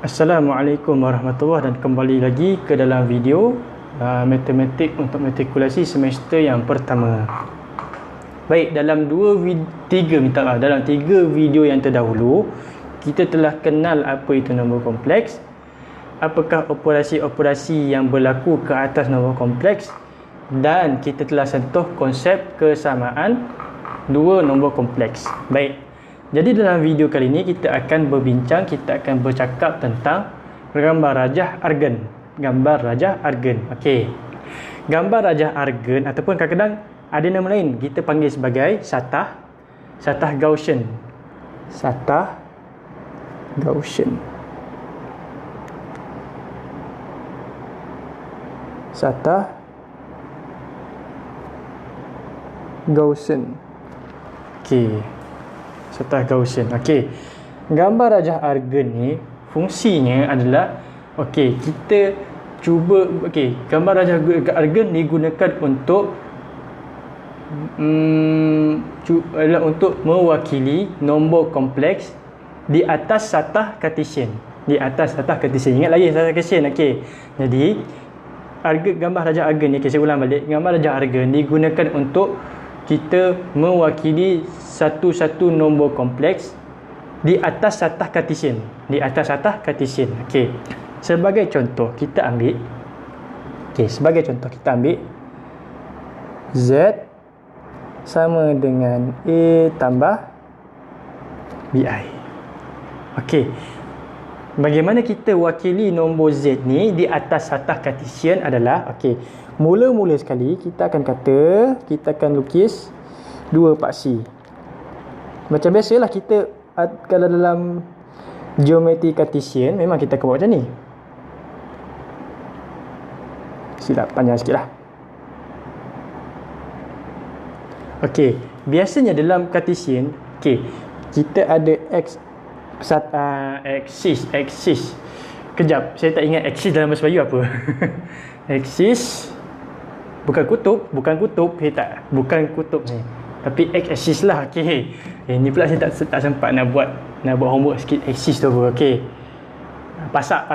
Assalamualaikum warahmatullahi dan kembali lagi ke dalam video matematik untuk matrikulasi semester yang pertama. Baik, dalam tiga video yang terdahulu kita telah kenal apa itu nombor kompleks, apakah operasi-operasi yang berlaku ke atas nombor kompleks, dan kita telah sentuh konsep kesamaan dua nombor kompleks. Baik, jadi dalam video kali ini kita akan bercakap tentang gambar rajah argen. Gambar rajah argen. Okey. Gambar rajah argen ataupun kadang-kadang ada nama lain, kita panggil sebagai satah Gaussian. Satah Gaussian. Satah Gaussian. Okey. Satah Gaussian. Okey. Gambar rajah argen ni fungsinya adalah kita cuba gambar rajah argen digunakan untuk untuk mewakili nombor kompleks di atas satah Cartesian. Ingat lagi satah Cartesian. Okey. Jadi gambar rajah argen ni, saya ulang balik. Gambar rajah argen digunakan untuk kita mewakili satu-satu nombor kompleks di atas satah Cartesian. Okey. Sebagai contoh kita ambil Z sama dengan A tambah BI. Okey. Bagaimana kita wakili nombor Z ni di atas satah Cartesian adalah mula-mula sekali kita akan lukis dua paksi. Macam biasalah kita kalau dalam geometri Cartesian memang kita akan buat macam ni. Silap panjang sikit lah. Okey, biasanya dalam Cartesian kita ada aksis. Kejap, saya tak ingat aksis dalam bahasa Melayu apa. Aksis bukan kutub ni. Tapi x-axis lah. Ni pula saya tak sempat nak buat homework sikit. Axis tu apa? Pasak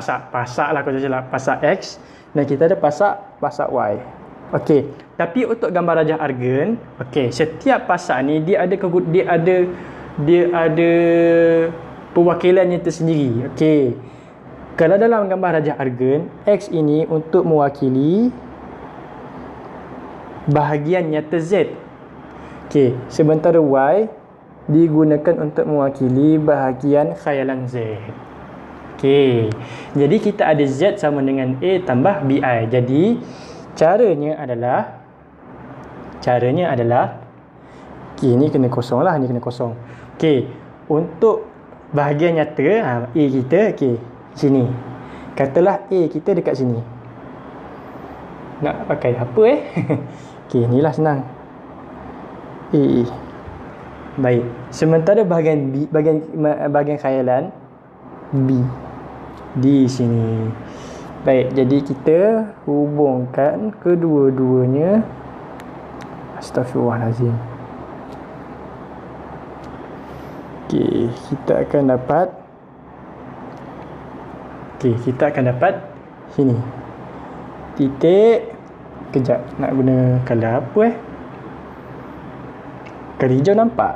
lah kalau saya salah. Pasak x dan kita ada pasak y. Tapi untuk gambar rajah argen, setiap pasak ni dia ada perwakilannya tersendiri. Kalau dalam gambar rajah argen, x ini untuk mewakili bahagian nyata z. Sementara y digunakan untuk mewakili bahagian khayalan z. Jadi kita ada z sama dengan a tambah bi. Jadi caranya adalah ni kena kosong lah, ni kena kosong. Untuk bahagian nyata a kita sini. Katalah a kita dekat sini. Nak pakai apa inilah senang. Baik. Sementara bahagian B, bahagian khayalan B di sini. Baik, jadi kita hubungkan kedua-duanya. Astaghfirullahalazim. Kita akan dapat sini. Titik. Kejap, nak guna color apa color hijau nampak?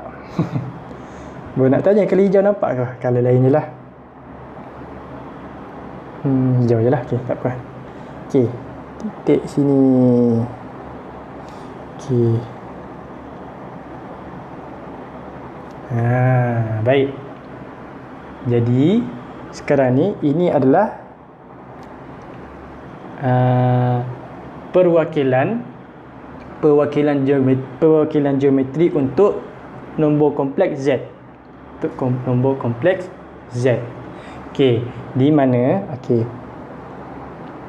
Baru nak tanya color hijau nampak ke? Color lain je lah. Hijau je lah. Tak apa. Titik sini. Baik. Jadi sekarang ni ini adalah perwakilan geometri untuk nombor kompleks Z. Di mana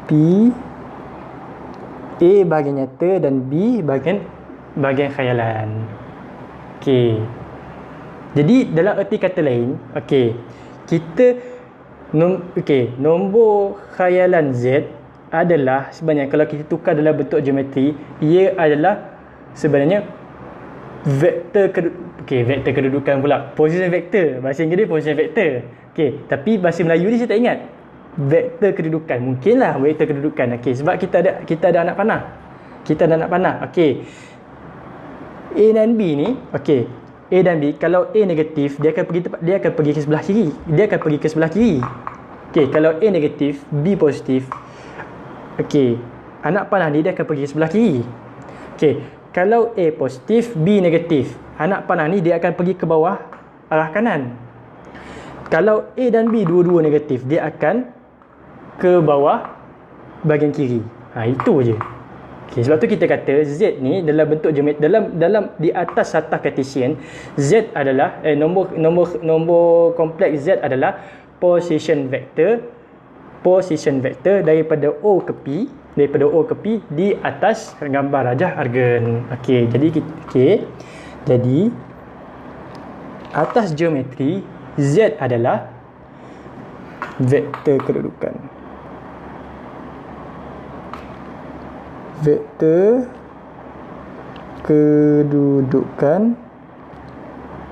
P A bahagian nyata dan B bahagian khayalan. Jadi dalam erti kata lain, nombor khayalan Z adalah sebenarnya kalau kita tukar dalam bentuk geometri, ia adalah sebenarnya vektor Okey, vektor kedudukan pula. Position vektor. Bahasa Inggeris position vektor. Okey, tapi bahasa Melayu ni saya tak ingat. Vektor kedudukan. Mungkinlah vektor kedudukan. Okey, sebab kita ada anak panah. Kita ada anak panah. Okey. A dan B ni, okey. A dan B, kalau A negatif, dia akan pergi ke sebelah kiri. Dia akan pergi ke sebelah kiri. Okey, kalau A negatif, B positif. Okey, anak panah ni dia akan pergi ke sebelah kiri. Okey, kalau A positif, B negatif, anak panah ni dia akan pergi ke bawah arah kanan. Kalau A dan B dua-dua negatif, dia akan ke bawah bahagian kiri. Itu je. Okay, sebab tu kita kata Z ni dalam bentuk geometri, dalam di atas satah Cartesian, Z adalah nombor kompleks Z adalah position vector daripada O ke P di atas gambar rajah argon. Okey, jadi atas geometri Z adalah vektor kedudukan. Vektor kedudukan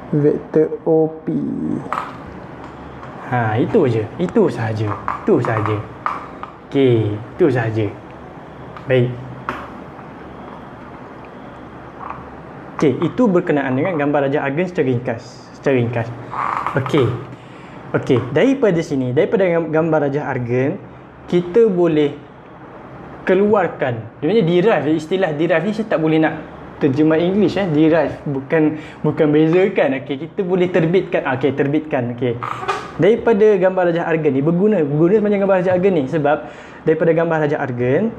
vektor OP. Itu je. Itu sahaja. Okey, itu sahaja. Baik. Okey, itu berkenaan dengan gambar rajah argon secara ringkas. Okey, daripada sini, daripada gambar rajah argon, kita boleh keluarkan, derive. Istilah derive ni saya tak boleh nak terjemah English derive, bukan bezakan. Okey, kita boleh terbitkan. Okey. Daripada gambar rajah argon ni berguna sebenarnya gambar rajah argon ni, sebab daripada gambar rajah argon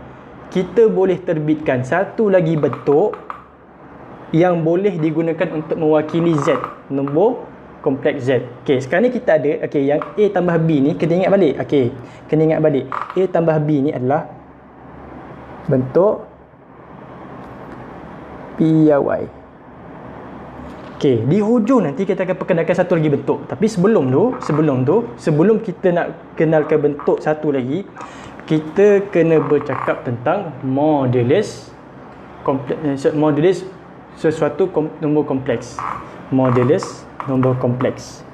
kita boleh terbitkan satu lagi bentuk yang boleh digunakan untuk mewakili Z, nombor kompleks Z. Okey, sekarang ni kita ada yang A tambah B ni kena ingat balik. A tambah B ni adalah bentuk PY. Okey, di hujung nanti kita akan perkenalkan satu lagi bentuk. Tapi sebelum kita nak kenalkan bentuk satu lagi, kita kena bercakap tentang modulus sesuatu nombor kompleks. Modulus nombor kompleks.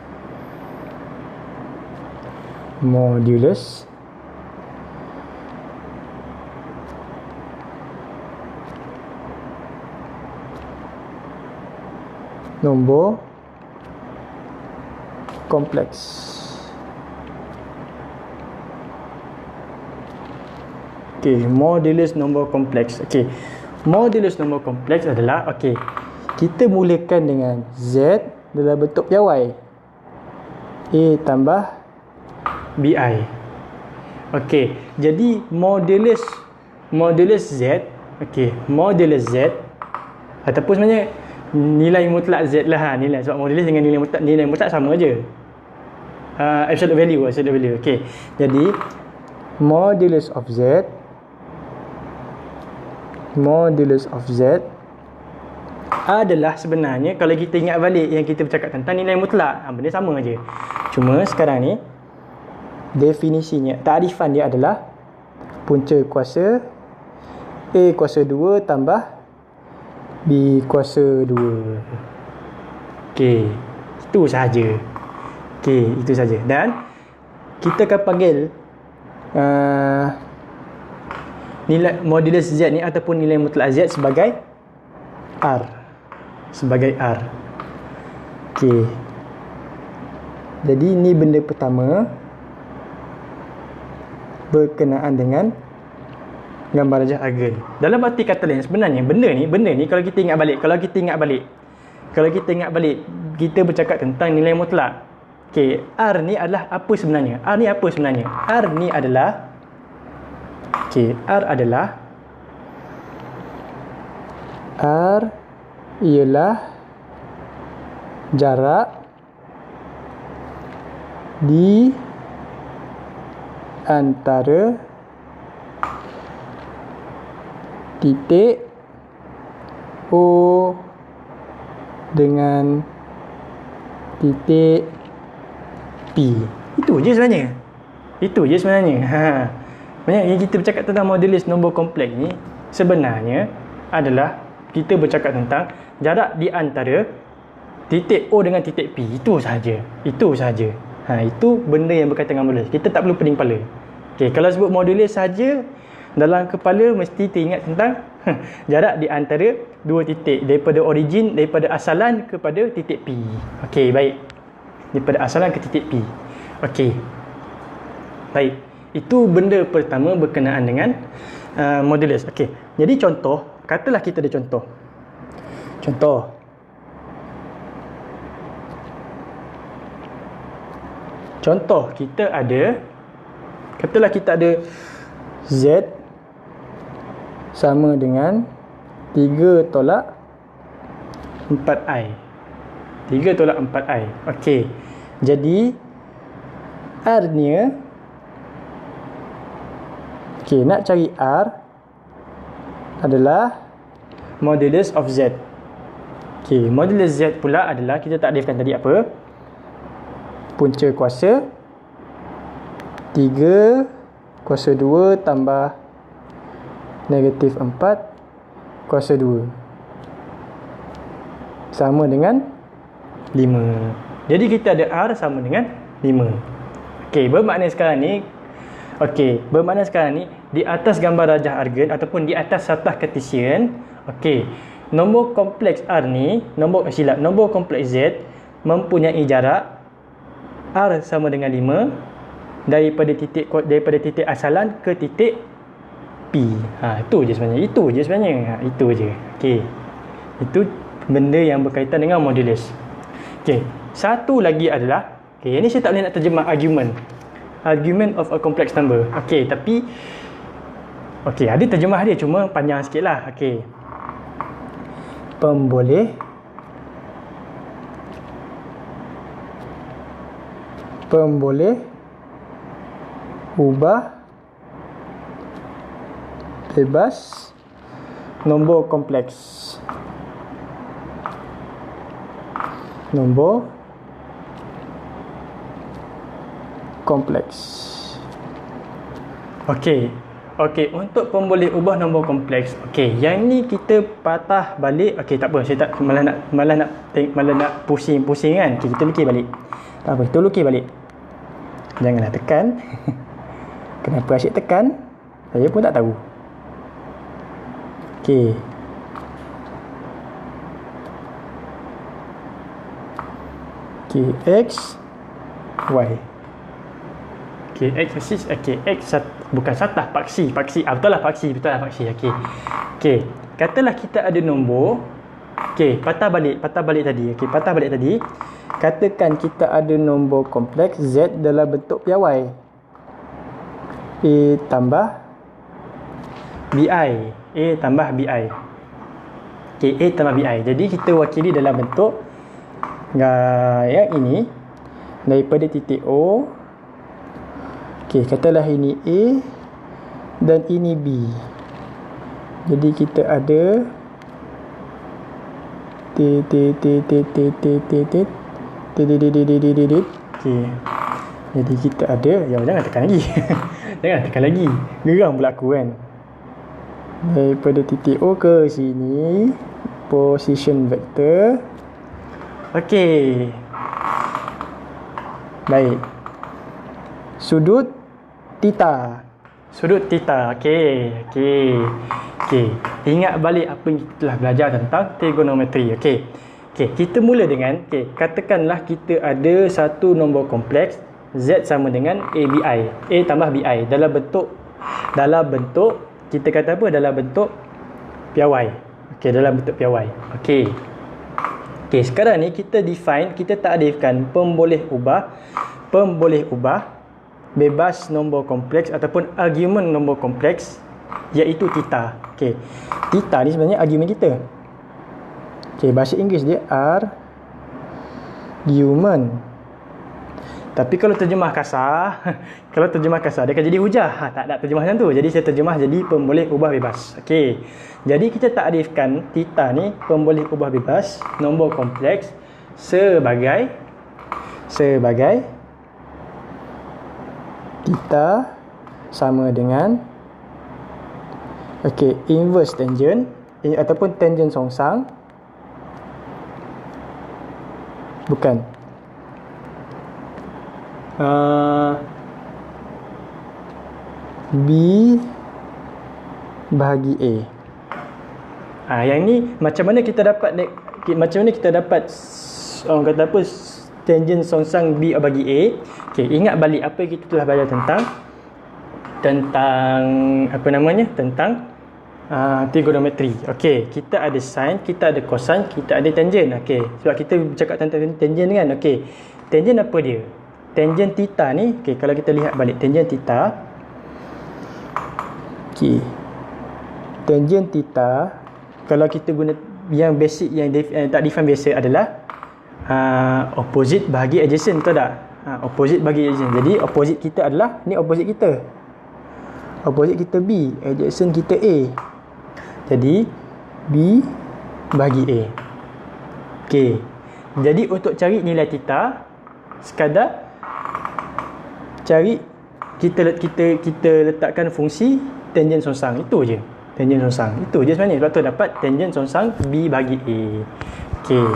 Modulus nombor kompleks. Okey, modulus nombor kompleks. Okey, modulus nombor kompleks adalah kita mulakan dengan Z dalam bentuk PY. A tambah BI. Okey, jadi modulus Z, modulus Z ataupun sebenarnya nilai mutlak Z lah, nilai, sebab modulus dengan nilai mutlak sama aja. Absolute value. Okey. Jadi modulus of Z adalah sebenarnya, kalau kita ingat balik yang kita bercakap tentang nilai mutlak, benda sama aja. Cuma sekarang ni definisinya, takrifan dia adalah punca kuasa A kuasa 2 tambah B kuasa 2. Okey, itu sahaja. Dan kita akan panggil nilai modulus Z ni ataupun nilai mutlak Z sebagai R. Okey. Jadi ni benda pertama berkenaan dengan gambar rajah argon. Dalam arti kata lain, sebenarnya benda ni kalau kita ingat balik, kita bercakap tentang nilai mutlak. Okey, R ni adalah apa sebenarnya? R ni adalah R ialah jarak di antara titik O dengan titik P. Itu je sebenarnya. Banyak yang kita bercakap tentang modulus nombor kompleks ni sebenarnya adalah kita bercakap tentang jarak di antara titik O dengan titik P. Itu sahaja. Itu benda yang berkaitan dengan modulus. Kita tak perlu pening kepala. Okey, kalau sebut modulus sahaja, dalam kepala mesti teringat tentang jarak di antara dua titik, daripada origin, daripada asalan kepada titik P. Okey, baik. Daripada asalan ke titik P. Okey. Baik. Itu benda pertama berkenaan dengan modulus. Okey. Jadi contoh, katalah kita ada contoh. Contoh kita ada, katalah kita ada Z sama dengan 3 tolak 4i. 3 tolak 4i. Okey. Jadi R-nya, okey, nak cari R adalah modulus of Z. Okey, modulus Z pula adalah, kita tak aktifkan tadi apa? Punca kuasa 3 kuasa 2 tambah negatif 4 kuasa 2 sama dengan 5. Jadi kita ada R sama dengan 5. Okey, bermakna sekarang ni di atas gambar rajah argon ataupun di atas satah Cartesian, okey, nombor kompleks R ni, nombor kompleks Z mempunyai jarak R sama dengan 5 daripada titik asalan ke titik P. Itu je sebenarnya. Okey. Itu benda yang berkaitan dengan modulus. Okey, satu lagi adalah, okey, ini saya tak boleh nak terjemah argument of a complex number. Okey, tapi okey, ada terjemah dia, cuma panjang sikitlah. Okey. Pemboleh ubah bebas nombor kompleks. Okey, untuk pemboleh ubah nombor kompleks. Okey, yang ni kita patah balik. Okey, tak apa, saya tak malah nak pusing kan. Okey, kita lukis balik. Tak apa, kita lukis balik. Janganlah tekan. Kenapa asyik tekan? Saya pun tak tahu. Okey. X Y. Okey, X axis. Okey, X bukan satah, paksi. Betul lah paksi. Okey. Katalah kita ada nombor. Okey, patah balik tadi. Katakan kita ada nombor kompleks Z dalam bentuk piawai. A tambah BI. Okey, A tambah BI. Jadi kita wakili dalam bentuk yang ini daripada titik O. Okey, katalah ini A dan ini B. Jadi kita ada Okey. Jadi kita ada, jangan tekan lagi. Geram pula aku kan. Daripada titik O ke sini, position vector. Okey. Baik. Sudut theta. Okey. Ingat balik apa yang kita telah belajar tentang trigonometri. Okey, kita mula dengan, katakanlah kita ada satu nombor kompleks Z sama dengan ABI, A tambah BI dalam bentuk kita kata apa? Dalam bentuk piawai. Okey, sekarang ni kita takdirkan pemboleh ubah bebas nombor kompleks ataupun argument nombor kompleks, iaitu theta. Okey, theta ni sebenarnya argument kita. Okey, bahasa Inggeris dia argument. Tapi kalau terjemah kasar dia akan jadi hujah. Tak ada terjemah macam tu. Jadi saya terjemah jadi pemboleh ubah bebas. Okey. Jadi kita takdirkan theta ni pemboleh ubah bebas nombor kompleks sebagai theta sama dengan inverse tangent ataupun tangent songsang Bukan. B bahagi A. Yang ni macam mana kita dapat orang kata apa, tangent songsang B bagi A. Okey, ingat balik apa yang kita telah belajar tentang trigonometri. Okey, kita ada sin, kita ada cosine, kita ada tangent. Okey, sebab kita bercakap tentang tangent kan. Okey, tangent apa dia? Tangent theta ni, okey, kalau kita lihat balik tangent theta. Okey, tangent theta kalau kita guna yang basic, yang tak define biasa adalah opposite bahagi adjacent, betul tak? Opposite bahagi adjacent. Jadi opposite kita adalah, ni opposite kita. Opposite kita B, adjacent kita A. Jadi B bahagi A. Okey. Jadi untuk cari nilai theta, sekadar cari kita letakkan fungsi tangent songsang. Itu je. Tangent songsang. Itu je sebenarnya. Sebab tu dapat tangent songsang B bahagi A. Okey.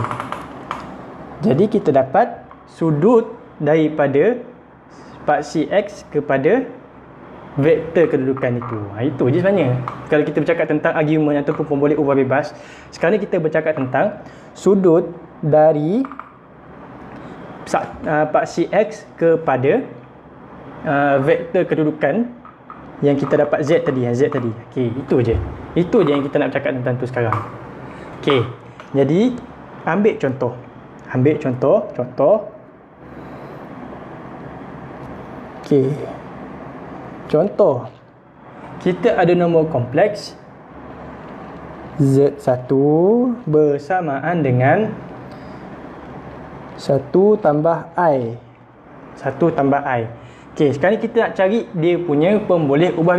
Jadi kita dapat sudut daripada spaksi X kepada vektor kedudukan itu. Itu je sebenarnya. Kalau kita bercakap tentang argument ataupun pemboleh ubah bebas, sekarang ni kita bercakap tentang sudut dari spaksi X kepada vektor kedudukan yang kita dapat Z tadi. Okey, itu je. Itu je yang kita nak bercakap tentang tu sekarang. Okey. Jadi ambil contoh. Okey. Contoh, kita ada nombor kompleks Z1 bersamaan dengan 1 tambah I. Okey, sekarang ni kita nak cari dia punya pemboleh ubah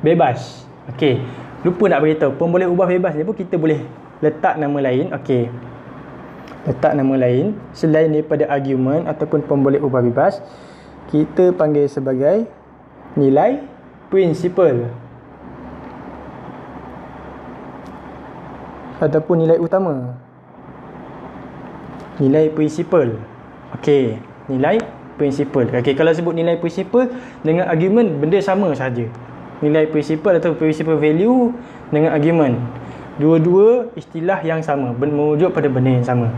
bebas. Okey, lupa nak beritahu, pemboleh ubah bebas ni pun kita boleh letak nama lain. Okey, letak nama lain selain daripada argument ataupun pemboleh ubah bebas, kita panggil sebagai nilai prinsipal ataupun nilai utama. Nilai prinsipal. Okey, nilai prinsipal. Okey, kalau sebut nilai prinsipal dengan argument, benda sama saja. Nilai prinsipal atau principal value dengan argument, dua-dua istilah yang sama, merujuk pada benda yang sama.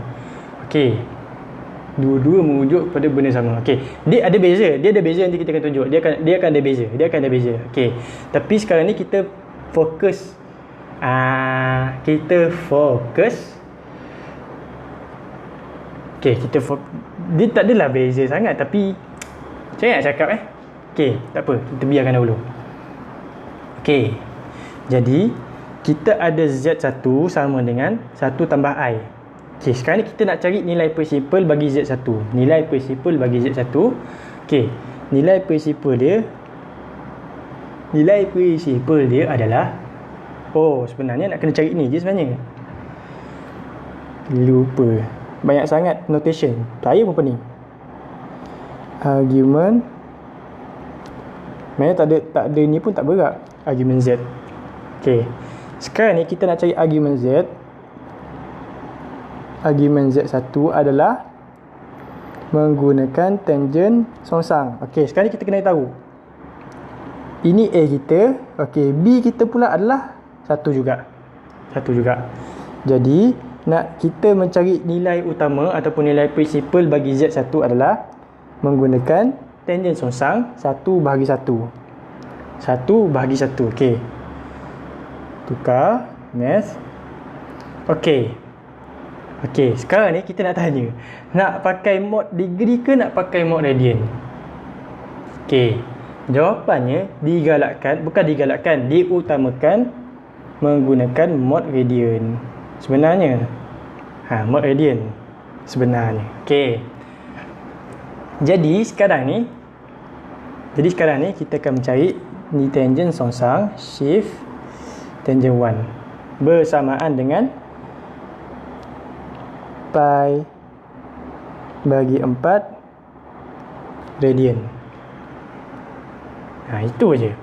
Okey, dua-dua merujuk pada benda sama. Okey, dia ada beza nanti kita akan tunjuk. Dia akan ada beza. Okey, tapi sekarang ni kita fokus dia tak adalah beza sangat, tapi macam mana nak cakap Okey, tak apa, kita biarkan dahulu. Okey, jadi kita ada Z1 sama dengan 1 tambah I. Okey, sekarang ni kita nak cari nilai prinsipal bagi Z1. Okey, nilai prinsipal dia adalah, sebenarnya nak kena cari ni je sebenarnya. Lupa. Banyak sangat notation. Saya pun pening. Argument. Maksudnya tak ada ni pun tak berat. Argument Z. Okey, sekarang ni kita nak cari argument Z. Argument Z1 adalah menggunakan tangent songsang. Okey, sekarang ni kita kena tahu ini A kita. Okey, B kita pula adalah 1 juga. Jadi nak kita mencari nilai utama ataupun nilai prinsipal bagi Z1 adalah menggunakan tangent songsang 1 bahagi 1. Okey, tukar math. Okey, sekarang ni kita nak tanya, nak pakai mod degree ke nak pakai mod radian? Okey, jawapannya diutamakan menggunakan mod radian sebenarnya. Mod radian sebenarnya. Okey, jadi sekarang ni kita akan mencari ni tangent songsang shift tangent 1 bersamaan dengan pi bagi 4 radian. Itu je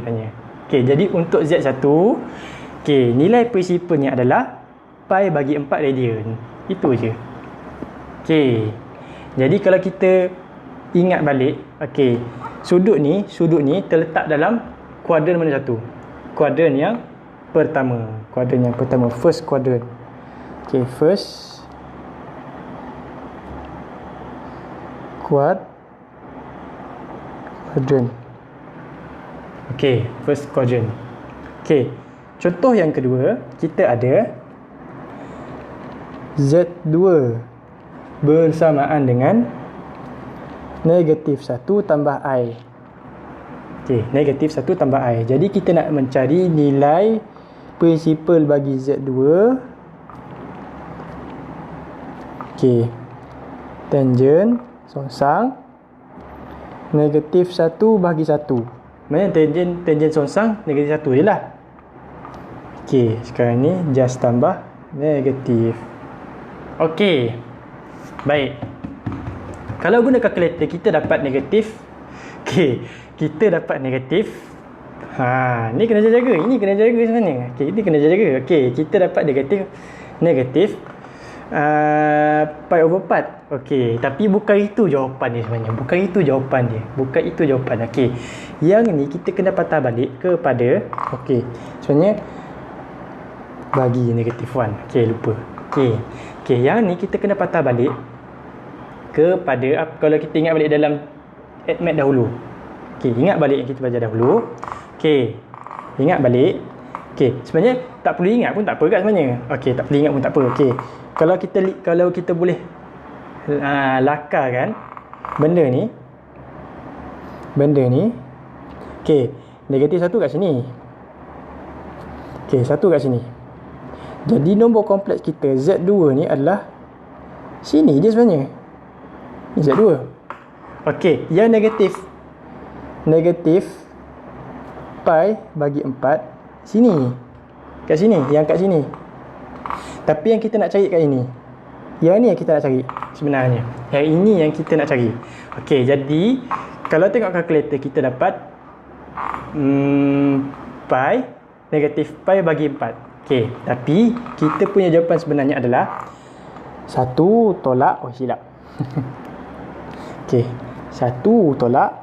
tanya. Okey, jadi untuk Z1, okey, nilai prinsipalnya adalah pi bagi 4 radian. Itu je. Okey. Jadi kalau kita ingat balik, okey, sudut ni terletak dalam kuadran mana satu? Kuadran yang pertama. First quadrant. Okey, first quadrant. Okey, first quadrant. Okey. Contoh yang kedua, kita ada Z2 bersamaan dengan negatif 1 tambah I. Okey, negatif 1 tambah I. Jadi kita nak mencari nilai prinsipal bagi Z2. Okey. Tangent songsang negatif 1 bahagi 1. Mana tangent songsang negatif 1 je lah. Okey, sekarang ni just tambah negatif. Okey. Baik. Kalau guna kalkulator kita dapat negatif. Okey, kita dapat negatif. Ni kena jaga. Ini kena jaga sebenarnya. Okey, ini kena jaga. Okey, kita dapat negatif pi over 4. Okey, tapi bukan itu jawapan dia sebenarnya. Bukan itu jawapan. Okey. Yang ni kita kena patah balik kepada sebenarnya bagi negatif 1. Okey, lupa. Okey, yang ni kita kena patah balik kepada kalau kita ingat balik dalam ADMAT dahulu. Okey, ingat balik yang kita belajar dahulu. Okey, ingat balik. Okey, sebenarnya tak perlu ingat pun tak apa kat sebenarnya. Okey, tak perlu ingat pun tak apa. Okey, kalau kita boleh lakarkan benda ni. Okey, negatif 1 kat sini. Okey, 1 kat sini. Jadi nombor kompleks kita Z2 ni adalah sini je sebenarnya. Ni Z2. Okey, yang negatif pi bagi 4 sini. Kat sini, yang kat sini. Tapi yang kita nak cari kat ini. Yang ni yang kita nak cari sebenarnya. Yang ini yang kita nak cari. Okey, jadi kalau tengok kalkulator kita dapat pi negatif pi bagi 4. Okey, tapi kita punya jawapan sebenarnya adalah 1 tolak silap. Okey, 1 tolak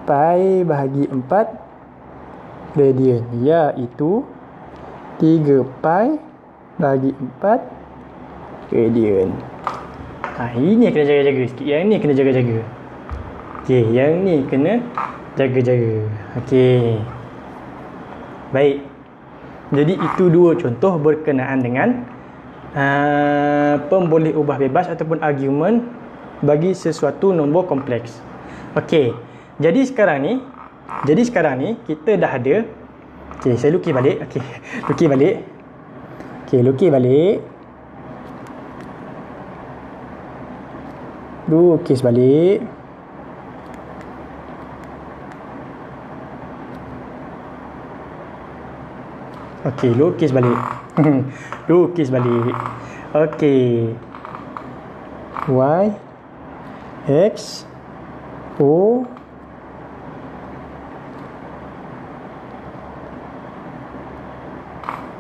pi bahagi 4 radian, iaitu 3 pi bahagi 4 radian. Ini kena jaga-jaga sikit. Yang ni kena jaga-jaga. Okey, yang ni kena jaga-jaga. Okey. Baik. Jadi itu dua contoh berkenaan dengan pemboleh ubah bebas ataupun argument bagi sesuatu nombor kompleks. Okey. Jadi sekarang ni kita dah ada. Okey, saya lukis balik. Okey, lukis balik. Lukis balik. Okey, lukis balik. Okey. Y X O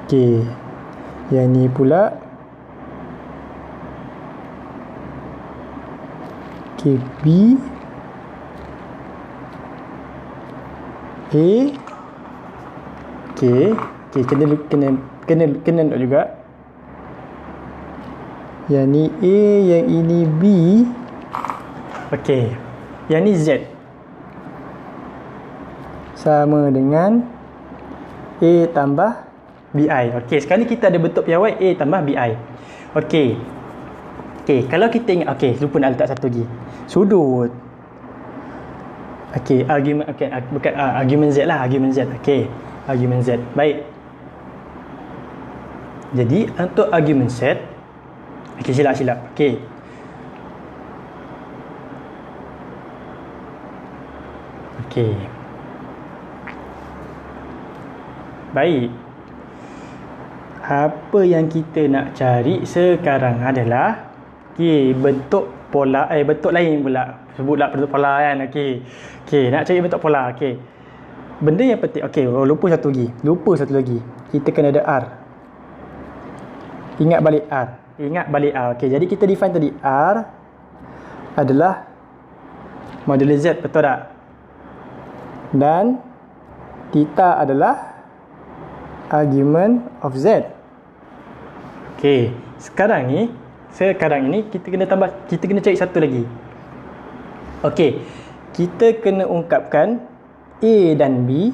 Okey. Yang ni pula B A. Okey, kena note juga. Yang ni A, yang ini B. Okey. Yang ni Z. Sama dengan A tambah BI. Okey, sekarang ni kita ada bentuk piawai A tambah BI. Okey, kalau kita ingat, lupa nak letak satu lagi. Sudut. Okey, argument, bukan argument Z lah, argument Z. Okey, argument Z. Baik. Jadi, untuk argument Z, silap. Okey. Baik. Apa yang kita nak cari sekarang adalah bentuk pola, bentuk lain pula. Sebutlah bentuk pola kan. Okey, nak cari bentuk pola. Okey. benda yang penting. Okey, lupa satu lagi. Kita kena ada R. Ingat balik R. Okey, jadi kita define tadi R adalah modulo Z, betul tak? Dan theta adalah argument of Z. Okey, sekarang ni kita kena cari satu lagi. Okey, kita kena ungkapkan A dan B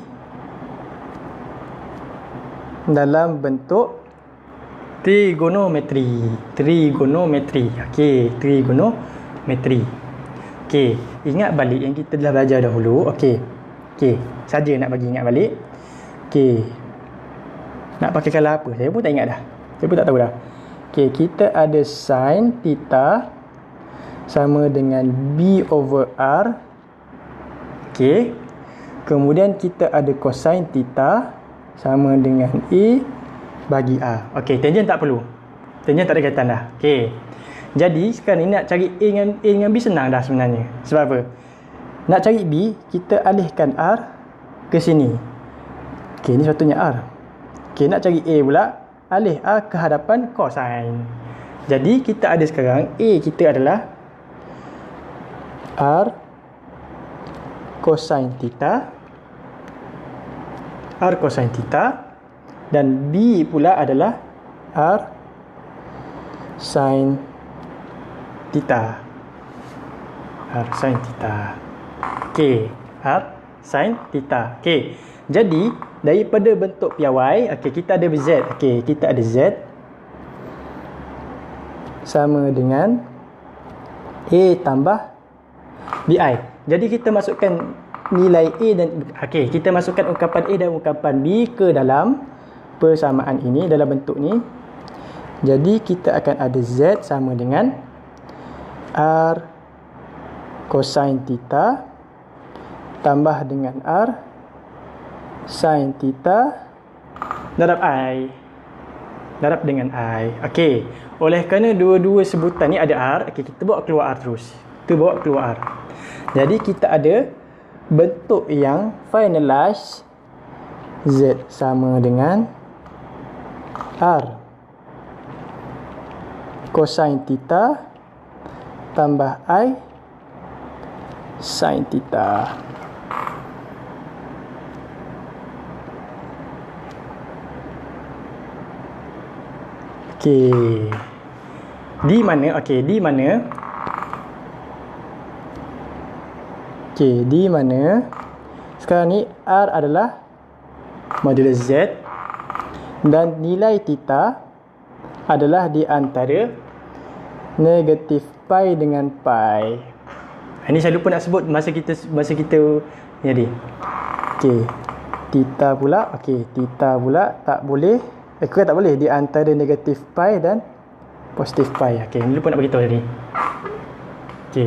dalam bentuk trigonometri. Okey, trigonometri. Okey, ingat balik yang kita dah belajar dahulu. Okey, saja nak bagi ingat balik. Okey, nak pakai kala apa? Saya pun tak ingat dah. Saya pun tak tahu dah. Okey, kita ada sin theta sama dengan B over R. Okey. Kemudian kita ada cosine theta sama dengan A bagi R. Okey, tangent tak perlu. Tangent tak ada kaitan dah. Okey. Jadi sekarang ni nak cari A dengan B senang dah sebenarnya. Sebab apa? Nak cari B, kita alihkan R ke sini. Okey, ni sepatutnya R. Okey, nak cari A pula, alih R ke hadapan cosine. Jadi kita ada sekarang A kita adalah R cosine theta dan B pula adalah R sin theta. Okey, R sin theta. Okey. Jadi daripada bentuk piawai, okey, kita ada Z. Okey, kita ada Z sama dengan A tambah BI. Jadi kita masukkan nilai A dan kita masukkan ungkapan A dan ungkapan B ke dalam persamaan ini, dalam bentuk ni. Jadi kita akan ada Z sama dengan R cosine theta tambah dengan R sin theta darab dengan I. Okey, oleh kerana dua-dua sebutan ni ada R, okey, kita bawa keluar R terus. Jadi kita ada bentuk yang finalize Z sama dengan R cosine theta tambah I sin theta. Okey. Di mana sekarang ni R adalah modulo Z dan nilai theta adalah di antara negatif pi dengan pi. Ini saya lupa nak sebut masa kita ni tadi. Okey. Theta pula tak boleh. Tak boleh di antara negatif pi dan positif pi. Okey, lupa nak beritahu tadi. Okey.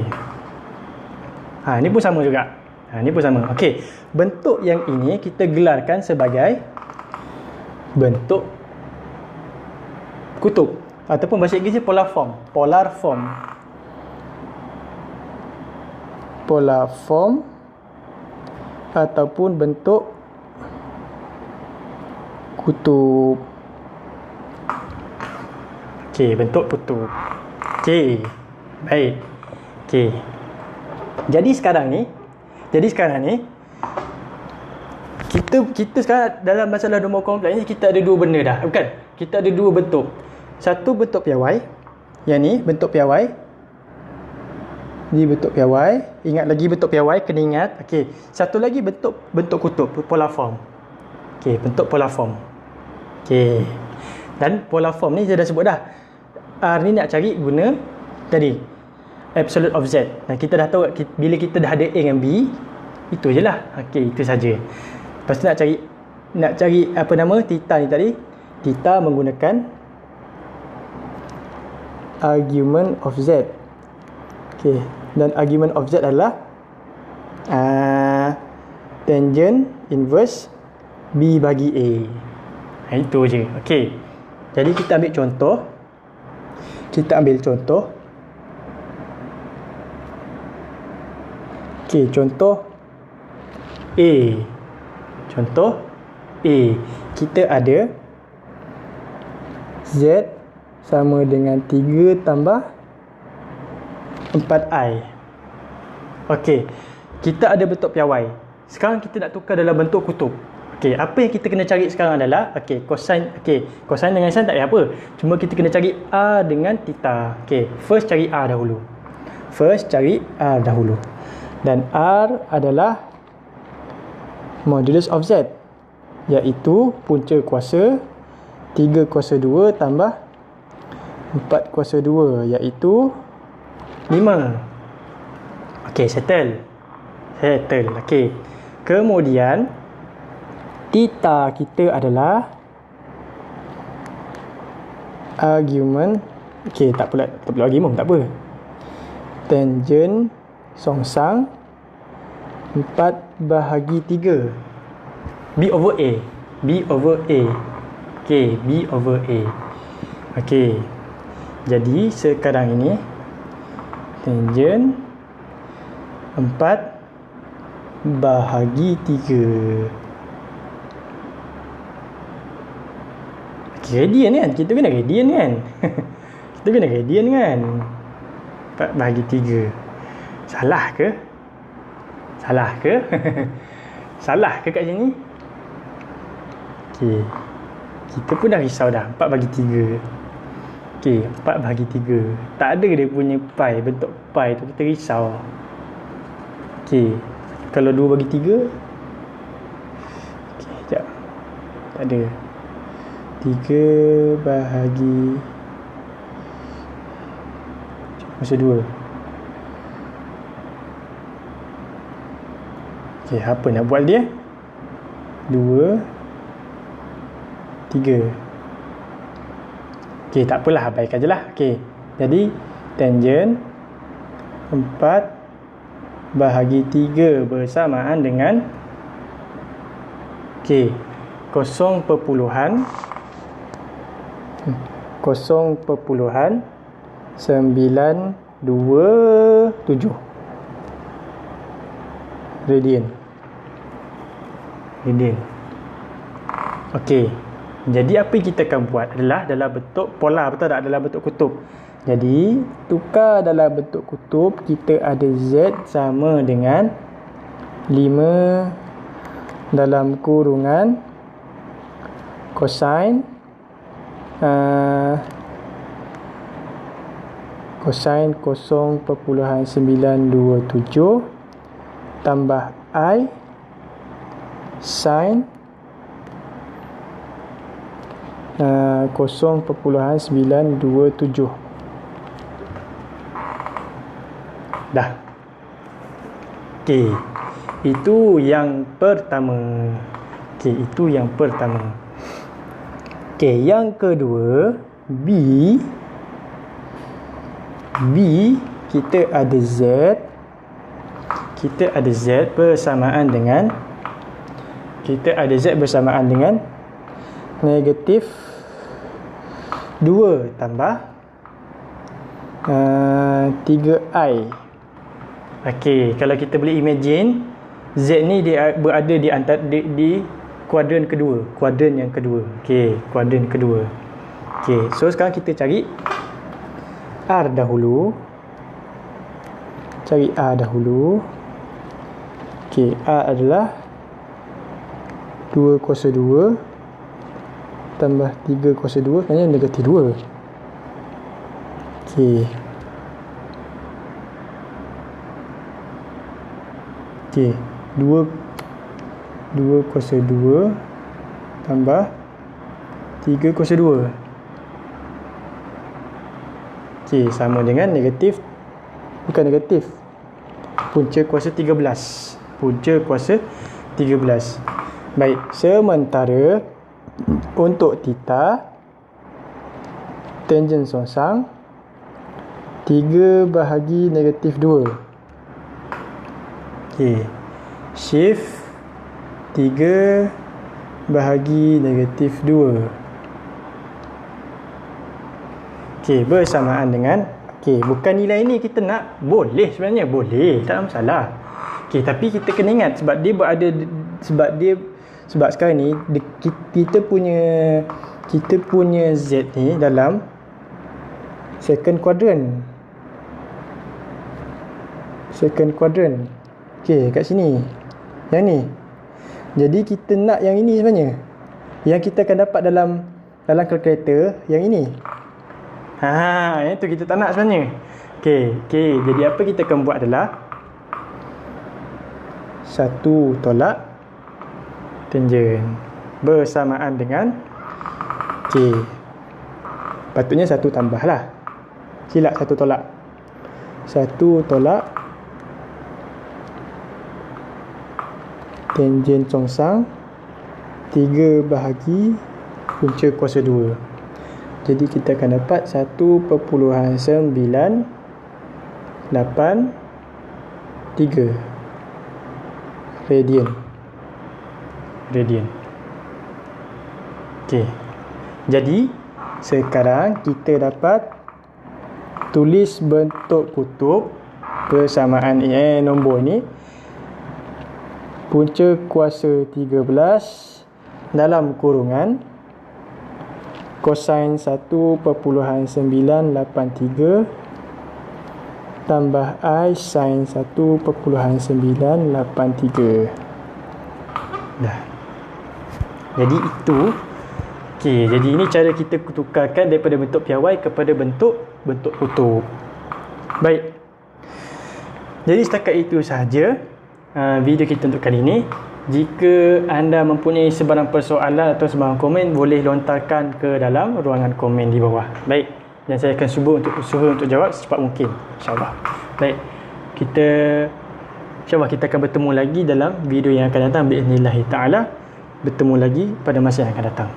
Ni pun sama juga. Okey, bentuk yang ini kita gelarkan sebagai bentuk kutub ataupun bahasa Inggerisnya polar form ataupun bentuk kutub. Okey, bentuk kutub. Okey. Baik. Okey. Jadi sekarang ni kita sekarang dalam masalah nombor kompleks ni kita ada dua benda dah, bukan? Kita ada dua bentuk. Satu bentuk piawai. Yang ni bentuk piawai. Ni bentuk piawai. Ingat lagi bentuk piawai, kena ingat. Okey. Satu lagi bentuk kutub, polar form. Okey, bentuk polar form. Okey. Dan polar form ni saya dah sebut dah. R ni nak cari guna tadi absolute of Z. Dan kita dah tahu bila kita dah ada A dengan B, itu je lah. Okey, itu saja. Lepas tu nak cari apa nama theta ni tadi. Theta menggunakan argument of Z. Okey, dan argument of Z adalah tangent inverse B bagi A. Itu je. Okey. Jadi kita ambil contoh. Okey, contoh A. Contoh A, kita ada Z sama dengan 3 tambah 4I. Okey, kita ada bentuk piawai. Sekarang kita nak tukar dalam bentuk kutub. Okey, apa yang kita kena cari sekarang adalah cosine. Cosine dengan sin tak payah apa. Cuma kita kena cari R dengan theta. Okey, first cari R dahulu. Dan R adalah modulus of Z, iaitu punca kuasa 3 kuasa 2 tambah 4 kuasa 2, iaitu 5. Okey, settle. Okey. Kemudian theta kita adalah argument. Okey, tak perlu argument, tak apa. Tangent songsang 4/3 B over A. Okey, B over A. Okey, jadi sekarang ini tangent 4/3. Radian kan? Kita guna radian kan? 4/3. Salah ke? Salah ke kat sini? Okey, kita pun dah risau dah. 4/3. Okey, 4/3. Tak ada dia punya pi, bentuk pi tu kita risau. Okey, kalau 2/3. Okey, sekejap. Tak ada. 3/2. Okey, apa nak buat dia? 2, 3. Okey, tak apalah, abaikan je lah. Okey, jadi tangent 4/3 bersamaan dengan 0.927 radian. Okey, jadi apa yang kita akan buat adalah dalam bentuk polar, betul tak? Dalam bentuk kutub. Jadi tukar dalam bentuk kutub, kita ada Z sama dengan 5 dalam kurungan cosine 0.927 tambah I sin 0.927. Dah. Okey, itu yang pertama. Okey, yang kedua, B kita ada Z bersamaan dengan negatif 2 tambah 3I. Okey, kalau kita boleh imagine, Z ni dia berada di antara di kuadran yang kedua. Okey, kuadran kedua. Okey, so sekarang kita cari R dahulu. Okey, R adalah 2 kuasa 2 tambah 3 kuasa 2, sebenarnya negatif 2. Okey, 2 kuasa 2 tambah 3 kuasa 2. Okey, sama dengan negatif, bukan negatif, punca kuasa 13. Baik, sementara untuk theta, tangent songsang 3/-2. Okey, shift 3/-2. Okey, bersamaan dengan, bukan nilai ni kita nak, boleh sebenarnya, boleh, tak ada masalah. Okey, tapi kita kena ingat sebab dia Sebab sekarang ni kita punya Z ni dalam second quadrant. Okey, kat sini. Yang ni. Jadi kita nak yang ini sebenarnya. Yang kita akan dapat dalam kalkulator yang ini. Yang tu kita tak nak sebenarnya. Okey. Jadi apa kita akan buat adalah 1 tolak tangent bersamaan dengan K. Patutnya 1 tambah lah. Silap 1 tolak. 1 tolak tangent congsang 3 bahagi punca kuasa 2. Jadi kita akan dapat 1.983 radian. Okey. Jadi sekarang kita dapat tulis bentuk kutub persamaan nombor ni. Punca kuasa 13 dalam kurungan cosine 1.983 tambah I sin 1.983. Dah. Jadi itu. Okey, jadi ini cara kita tukarkan daripada bentuk piawai kepada bentuk kutub. Baik. Jadi setakat itu sahaja video kita untuk kali ini. Jika anda mempunyai sebarang persoalan atau sebarang komen, boleh lontarkan ke dalam ruangan komen di bawah. Baik. Dan saya akan cuba untuk jawab secepat mungkin, insyaAllah. Baik. InsyaAllah kita akan bertemu lagi dalam video yang akan datang. Bi'idhnillahi ta'ala. Bertemu lagi pada masa yang akan datang.